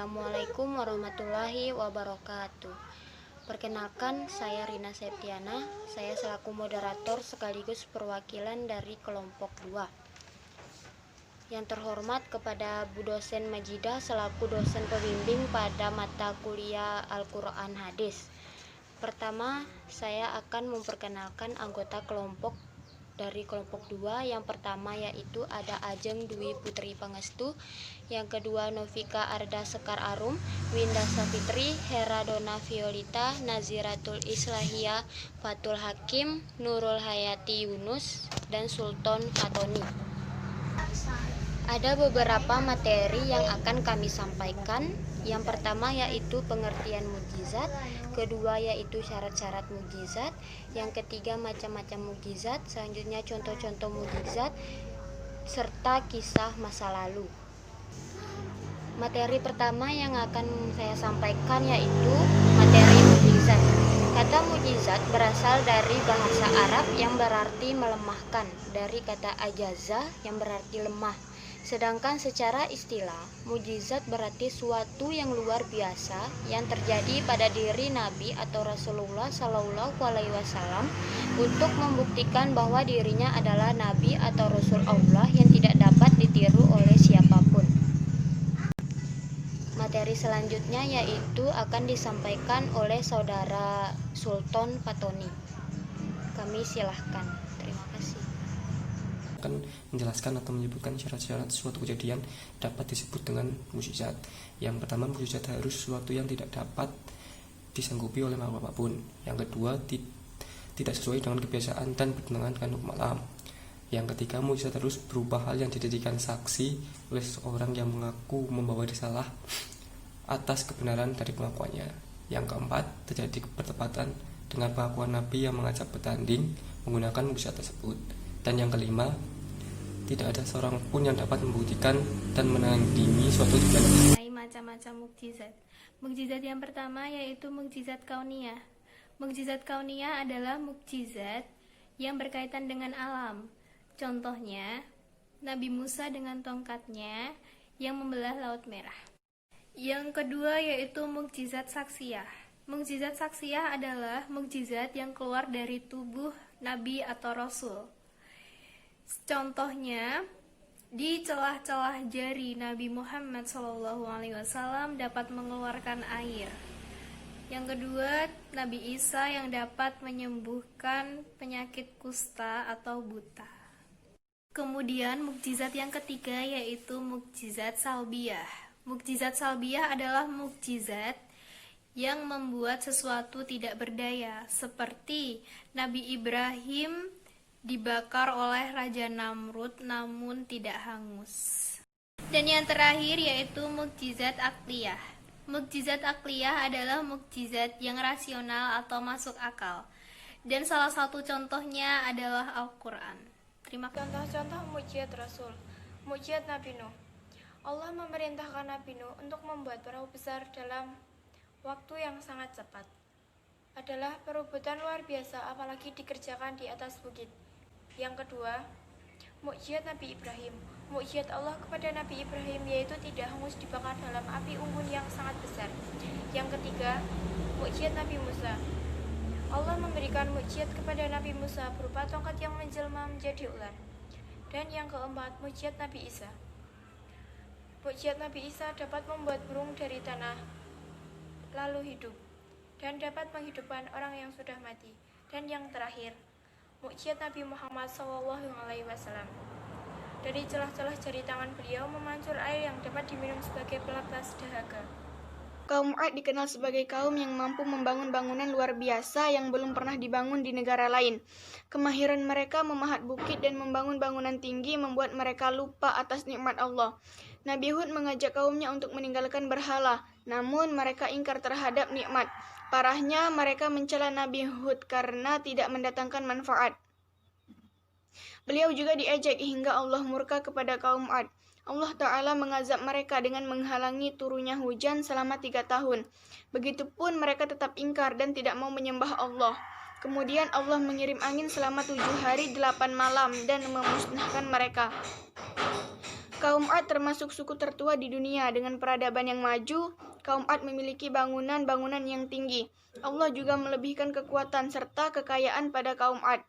Assalamualaikum warahmatullahi wabarakatuh. Perkenalkan, saya Rina Septiana. Saya selaku moderator sekaligus perwakilan dari kelompok 2. Yang terhormat kepada Bu Dosen Majidah selaku dosen pembimbing pada mata kuliah Al-Quran Hadis. Pertama, saya akan memperkenalkan anggota kelompok dari kelompok 2. Yang pertama yaitu ada Ajeng Dwi Putri Pangestu, yang kedua Novika Arda Sekar Arum, Winda Safitri, Hera Dona Violita, Naziratul Islahiyah, Fatul Hakim, Nurul Hayati Yunus, dan Sultan Fatoni. Ada beberapa materi yang akan kami sampaikan. Yang pertama yaitu pengertian mukjizat, kedua yaitu syarat-syarat mukjizat, yang ketiga macam-macam mukjizat, selanjutnya contoh-contoh mukjizat, serta kisah masa lalu. Materi pertama yang akan saya sampaikan yaitu materi mukjizat. Kata mukjizat berasal dari bahasa Arab yang berarti melemahkan, dari kata ajaza yang berarti lemah. Sedangkan secara istilah, mukjizat berarti suatu yang luar biasa yang terjadi pada diri Nabi atau Rasulullah Shallallahu Alaihi Wasallam untuk membuktikan bahwa dirinya adalah Nabi atau Rasul Allah yang tidak dapat ditiru oleh siapapun. Materi selanjutnya yaitu akan disampaikan oleh Saudara Sultan Fatoni. Kami silahkan. Terima kasih. Akan menjelaskan atau menyebutkan syarat-syarat suatu kejadian dapat disebut dengan mukjizat. Yang pertama, mukjizat harus sesuatu yang tidak dapat disanggupi oleh makhluk apapun. Yang kedua, tidak sesuai dengan kebiasaan dan bertentangan dengan hukum alam. Yang ketiga, mukjizat harus berupa hal yang dijadikan saksi oleh seorang yang mengaku membawa risalah atas kebenaran dari pengakuannya. Yang keempat, terjadi bertepatan dengan pengakuan Nabi yang mengajak bertanding menggunakan mukjizat tersebut. Dan yang kelima, tidak ada seorang pun yang dapat membuktikan dan menandingi suatu tujuan. Macam-macam mukjizat. Mukjizat yang pertama yaitu mukjizat kauniyah. Mukjizat kauniyah adalah mukjizat yang berkaitan dengan alam. Contohnya, Nabi Musa dengan tongkatnya yang membelah Laut Merah. Yang kedua yaitu mukjizat saksiyah. Mukjizat saksiyah adalah mukjizat yang keluar dari tubuh Nabi atau Rasul. Contohnya, di celah-celah jari Nabi Muhammad SAW dapat mengeluarkan air. Yang kedua, Nabi Isa yang dapat menyembuhkan penyakit kusta atau buta. Kemudian mukjizat yang ketiga yaitu mukjizat salbiyah. Mukjizat salbiyah adalah mukjizat yang membuat sesuatu tidak berdaya, seperti Nabi Ibrahim dibakar oleh Raja Namrud namun tidak hangus. Dan yang terakhir yaitu mukjizat akliyah. Mukjizat akliyah adalah mukjizat yang rasional atau masuk akal. Dan salah satu contohnya adalah Al-Quran. Terima kasih. Contoh-contoh mukjizat Rasul. Mukjizat Nabi Nuh. Allah memerintahkan Nabi Nuh untuk membuat perahu besar dalam waktu yang sangat cepat. Adalah perebutan luar biasa apalagi dikerjakan di atas bukit. Yang kedua, mukjizat Nabi Ibrahim. Mukjizat Allah kepada Nabi Ibrahim yaitu tidak hangus dibakar dalam api unggun yang sangat besar. Yang ketiga, mukjizat Nabi Musa. Allah memberikan mukjizat kepada Nabi Musa berupa tongkat yang menjelma menjadi ular. Dan yang keempat, mukjizat Nabi Isa. Mukjizat Nabi Isa dapat membuat burung dari tanah lalu hidup dan dapat menghidupkan orang yang sudah mati. Dan yang terakhir, mukjizat Nabi Muhammad SAW. Dari celah-celah jari tangan beliau memancur air yang dapat diminum sebagai pelepas dahaga. Kaum 'Ad dikenal sebagai kaum yang mampu membangun bangunan luar biasa yang belum pernah dibangun di negara lain. Kemahiran mereka memahat bukit dan membangun bangunan tinggi membuat mereka lupa atas nikmat Allah. Nabi Hud mengajak kaumnya untuk meninggalkan berhala, namun mereka ingkar terhadap nikmat. Parahnya mereka mencela Nabi Hud karena tidak mendatangkan manfaat. Beliau juga diejek hingga Allah murka kepada kaum 'Ad. Allah Ta'ala mengazab mereka dengan menghalangi turunnya hujan selama 3 tahun. Begitupun mereka tetap ingkar dan tidak mau menyembah Allah. Kemudian Allah mengirim angin selama 7 hari 8 malam dan memusnahkan mereka. Kaum Ad termasuk suku tertua di dunia. Dengan peradaban yang maju, kaum Ad memiliki bangunan-bangunan yang tinggi. Allah juga melebihkan kekuatan serta kekayaan pada kaum Ad.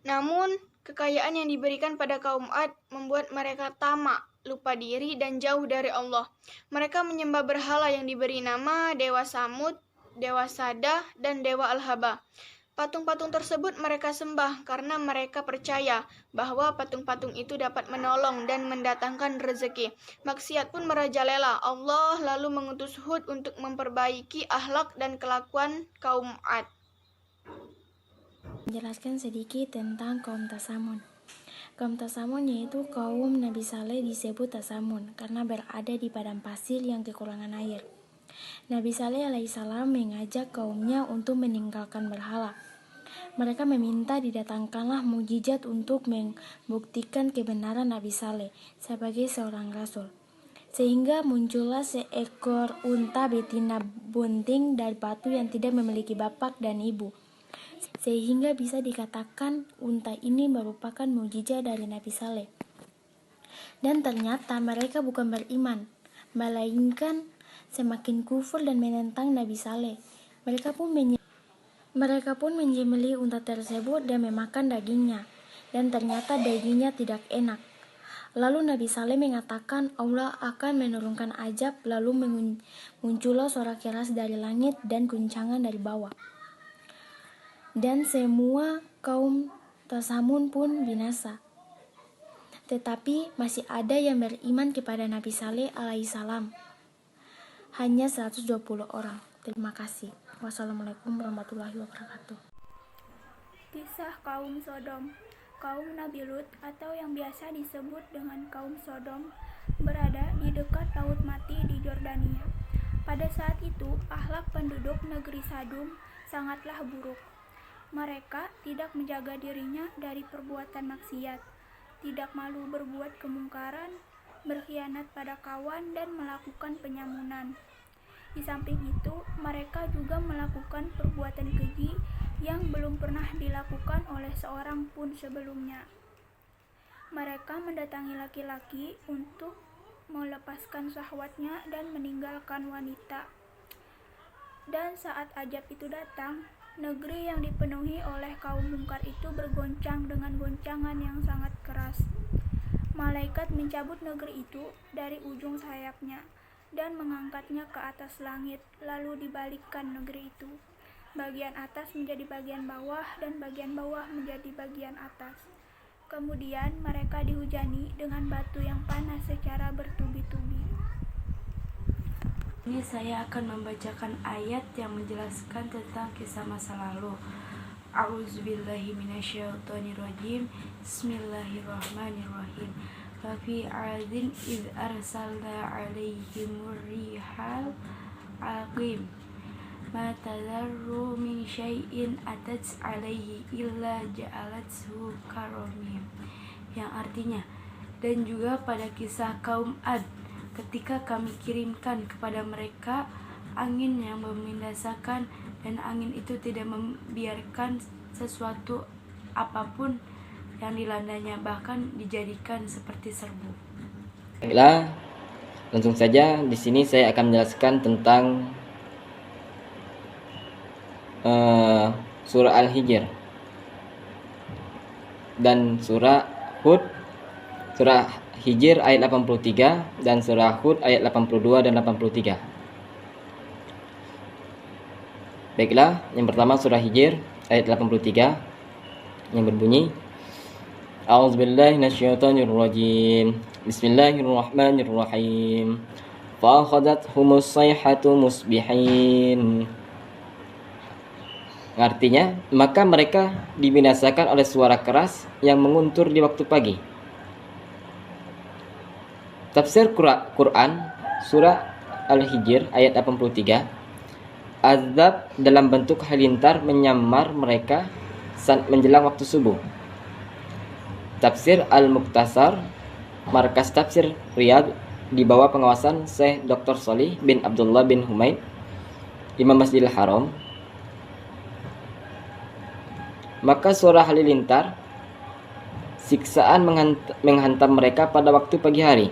Namun, kekayaan yang diberikan pada kaum Ad membuat mereka tamak, lupa diri, dan jauh dari Allah. Mereka menyembah berhala yang diberi nama Dewa Samud, Dewa Sadah, dan Dewa Al-Haba. Patung-patung tersebut mereka sembah karena mereka percaya bahwa patung-patung itu dapat menolong dan mendatangkan rezeki. Maksiat pun merajalela. Allah lalu mengutus Hud untuk memperbaiki akhlak dan kelakuan kaum Ad. Menjelaskan sedikit tentang kaum Tasamun. Kaum Tasamun yaitu kaum Nabi Saleh disebut Tasamun karena berada di padang pasir yang kekurangan air. Nabi Saleh alaihissalam mengajak kaumnya untuk meninggalkan berhala. Mereka meminta didatangkanlah mukjizat untuk membuktikan kebenaran Nabi Saleh sebagai seorang rasul. Sehingga muncullah seekor unta betina bunting dari batu yang tidak memiliki bapak dan ibu. Sehingga bisa dikatakan unta ini merupakan mukjizat dari Nabi Saleh. Dan ternyata mereka bukan beriman, melainkan semakin kufur dan menentang Nabi Saleh. Mereka pun menyembelih unta tersebut dan memakan dagingnya, dan ternyata dagingnya tidak enak. Lalu Nabi Saleh mengatakan Allah akan menurunkan azab, lalu muncullah suara keras dari langit dan guncangan dari bawah. Dan semua kaum Tasamun pun binasa. Tetapi masih ada yang beriman kepada Nabi Saleh alaihissalam. Hanya 120 orang. Terima kasih. Wassalamualaikum warahmatullahi wabarakatuh. Kisah kaum Sodom. Kaum Nabi Lut atau yang biasa disebut dengan kaum Sodom berada di dekat Laut Mati di Yordania. Pada saat itu, akhlak penduduk negeri Sadum sangatlah buruk. Mereka tidak menjaga dirinya dari perbuatan maksiat, tidak malu berbuat kemungkaran, berkhianat pada kawan, dan melakukan penyamunan. Di samping itu, mereka juga melakukan perbuatan keji yang belum pernah dilakukan oleh seorang pun sebelumnya. Mereka mendatangi laki-laki untuk melepaskan syahwatnya dan meninggalkan wanita. Dan saat ajab itu datang, negeri yang dipenuhi oleh kaum mungkar itu bergoncang dengan goncangan yang sangat keras. Malaikat mencabut negeri itu dari ujung sayapnya dan mengangkatnya ke atas langit, lalu dibalikkan negeri itu. Bagian atas menjadi bagian bawah dan bagian bawah menjadi bagian atas. Kemudian mereka dihujani dengan batu yang panas secara bertubi-tubi. Ini saya akan membacakan ayat yang menjelaskan tentang kisah masa lalu. A'udzubillahi minasyaitonirrajim. Bismillahirrahmanirrahim. Fafi 'adin id arsalna 'alaihimur rihal 'aqim. Ma tadarru min syai'in atat 'alaihi illa ja'alathu karamim. Yang artinya, dan juga pada kisah kaum Ad, ketika kami kirimkan kepada mereka angin yang membinasakan, dan angin itu tidak membiarkan sesuatu apapun yang dilandanya, bahkan dijadikan seperti serbu. Baiklah, langsung saja di sini saya akan menjelaskan tentang surah Al-Hijr dan surah Hud. Surah Hijr ayat 83 dan surah Hud ayat 82 dan 83. Baiklah, yang pertama surah Hijr ayat 83 yang berbunyi A'udzubillahi minasyaitonirrajim. Bismillahirrahmanirrahim. Fa akhadhathumus sayhatu musbihin. Artinya, maka mereka dibinasakan oleh suara keras yang menguntur di waktu pagi. Tafsir Quran surah Al-Hijr ayat 83. Azab dalam bentuk halilintar menyamar mereka saat menjelang waktu subuh. Tafsir Al-Muqtasar Markas Tafsir Riyadh di bawah pengawasan Syekh Dr. Sholih bin Abdullah bin Humaid, Imam Masjidil Haram. Maka suara halilintar siksaan menghantam mereka pada waktu pagi hari.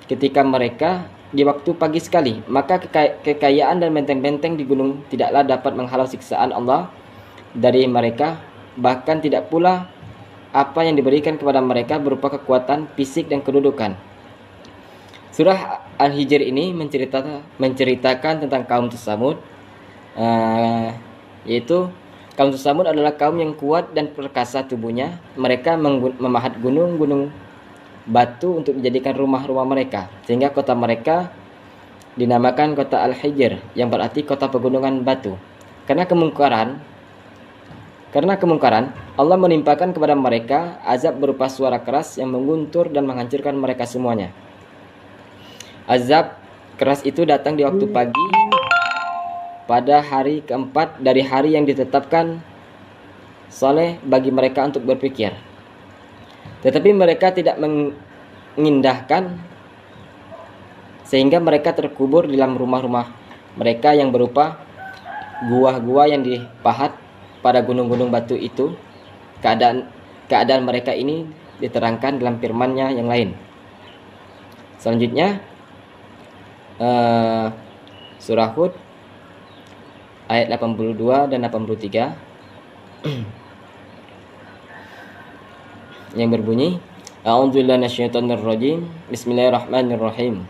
Ketika mereka di waktu pagi sekali, maka kekayaan dan benteng-benteng di gunung tidaklah dapat menghalau siksaan Allah dari mereka, bahkan tidak pula apa yang diberikan kepada mereka berupa kekuatan fisik dan kedudukan. Surah Al-Hijr ini menceritakan tentang kaum Tsamud, yaitu kaum Tsamud adalah kaum yang kuat dan perkasa tubuhnya. Mereka memahat gunung-gunung batu untuk dijadikan rumah-rumah mereka, sehingga kota mereka dinamakan kota Al-Hijr, yang berarti kota pegunungan batu. Karena kemungkaran, Allah menimpakan kepada mereka azab berupa suara keras yang mengguntur dan menghancurkan mereka semuanya. Azab keras itu datang di waktu pagi pada hari keempat dari hari yang ditetapkan soleh bagi mereka untuk berpikir. Tetapi mereka tidak mengindahkan, sehingga mereka terkubur di dalam rumah-rumah mereka yang berupa gua-gua yang dipahat pada gunung-gunung batu itu. Keadaan mereka ini diterangkan dalam firman-Nya yang lain. Selanjutnya surah Hud ayat 82 dan 83 yang berbunyi, A'udzubillahi minasyaitonir rajim. Bismillahirrahmanirrahim.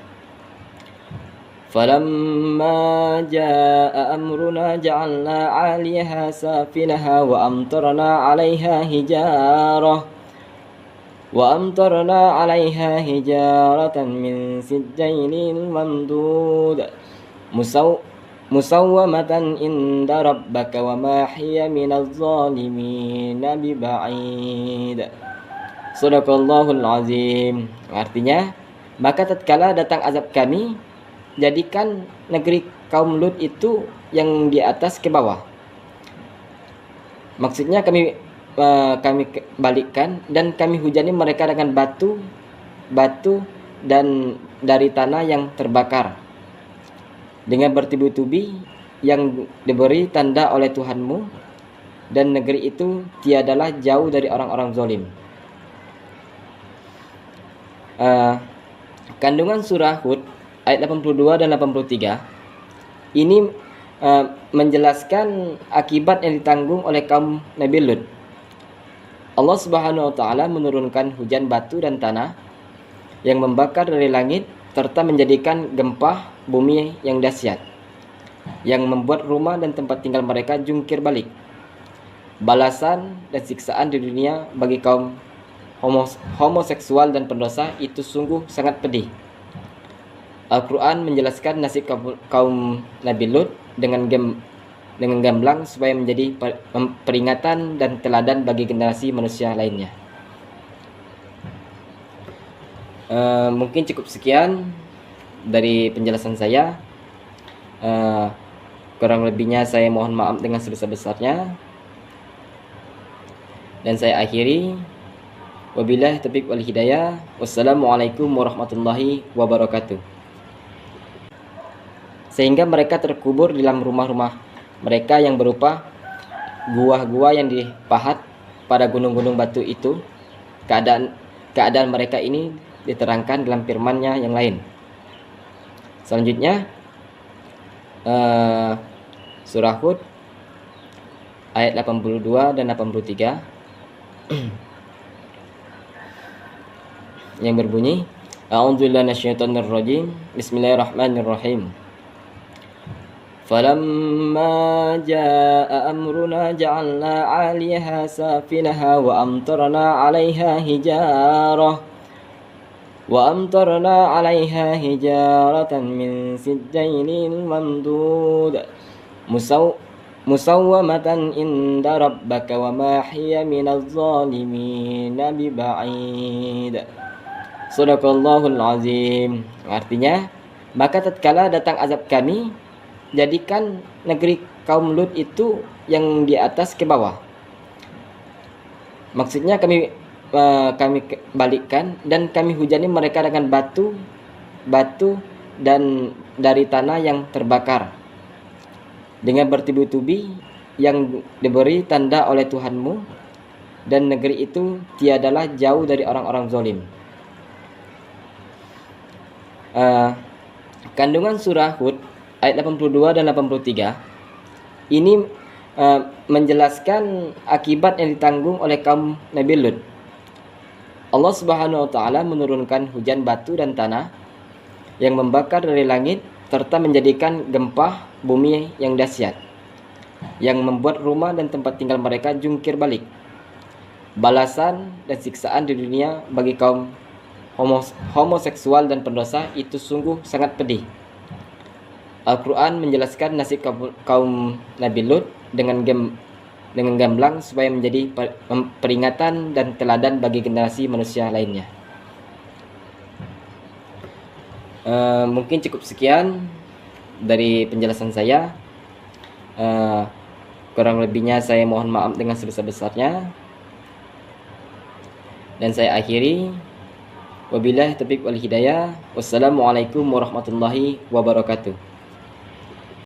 Falamma jaa amruna ja'alna 'aliyaha safilaha wa amtarna 'alaiha hijaratan min sijjailin mamdud musawwamatan inda rabbaka wa ma hiya minaz zalimin biba'id. Shadaqallahul azim. Artinya, maka tatkala datang azab kami, jadikan negeri kaum Lut itu yang di atas ke bawah. Maksudnya kami balikkan dan kami hujani mereka dengan batu dan dari tanah yang terbakar dengan bertubi-tubi yang diberi tanda oleh Tuhanmu, dan negeri itu tiadalah jauh dari orang-orang zalim. Kandungan surah Hud ayat 82 dan 83 ini menjelaskan akibat yang ditanggung oleh kaum Nabi Lut. Allah Subhanahu wa taala menurunkan hujan batu dan tanah yang membakar dari langit serta menjadikan gempa bumi yang dahsyat yang membuat rumah dan tempat tinggal mereka jungkir balik. Balasan dan siksaan di dunia bagi kaum homoseksual dan pendosa itu sungguh sangat pedih. Al-Quran menjelaskan nasib kaum Nabi Lut dengan gamblang supaya menjadi peringatan dan teladan bagi generasi manusia lainnya. Mungkin cukup sekian dari penjelasan saya. Kurang lebihnya saya mohon maaf dengan sebesar-besarnya, dan saya akhiri. Wabillahi taufiq wal hidayah. Wassalamualaikum warahmatullahi wabarakatuh. Sehingga mereka terkubur di dalam rumah-rumah mereka yang berupa gua-gua yang dipahat pada gunung-gunung batu itu. Keadaan mereka ini diterangkan dalam firman-Nya yang lain. Selanjutnya surah Hud ayat 82 dan 83 yang berbunyi, A'udzubillahi minasyaitonir rajim. Bismillahirrahmanirrahim. Falamma jaa amruna ja'alna 'aliyaha safilaha wa amtarna 'alaiha hijaratan min sijjailin mamdud musawwamatan inda rabbaka wa ma hiya minaz zalimin biba'id. Shadaqallahul azim. Artinya, maka tatkala datang azab kami, jadikan negeri kaum Lut itu yang di atas ke bawah. Maksudnya kami balikkan dan kami hujani mereka dengan batu dan dari tanah yang terbakar dengan bertubi-tubi yang diberi tanda oleh Tuhanmu, dan negeri itu tiadalah jauh dari orang-orang zalim. Kandungan surah Hud ayat 82 dan 83 ini menjelaskan akibat yang ditanggung oleh kaum Nabi Lut. Allah Subhanahu wa taala menurunkan hujan batu dan tanah yang membakar dari langit serta menjadikan gempa bumi yang dahsyat yang membuat rumah dan tempat tinggal mereka jungkir balik. Balasan dan siksaan di dunia bagi kaum homoseksual dan pendosa itu sungguh sangat pedih. Al-Quran menjelaskan nasib kaum Nabi Lut dengan gamblang supaya menjadi peringatan dan teladan bagi generasi manusia lainnya. Mungkin cukup sekian dari penjelasan saya. Kurang lebihnya saya mohon maaf dengan sebesar-besarnya. Dan saya akhiri. Wabillahi taufiq wal hidayah. Wassalamualaikum warahmatullahi wabarakatuh.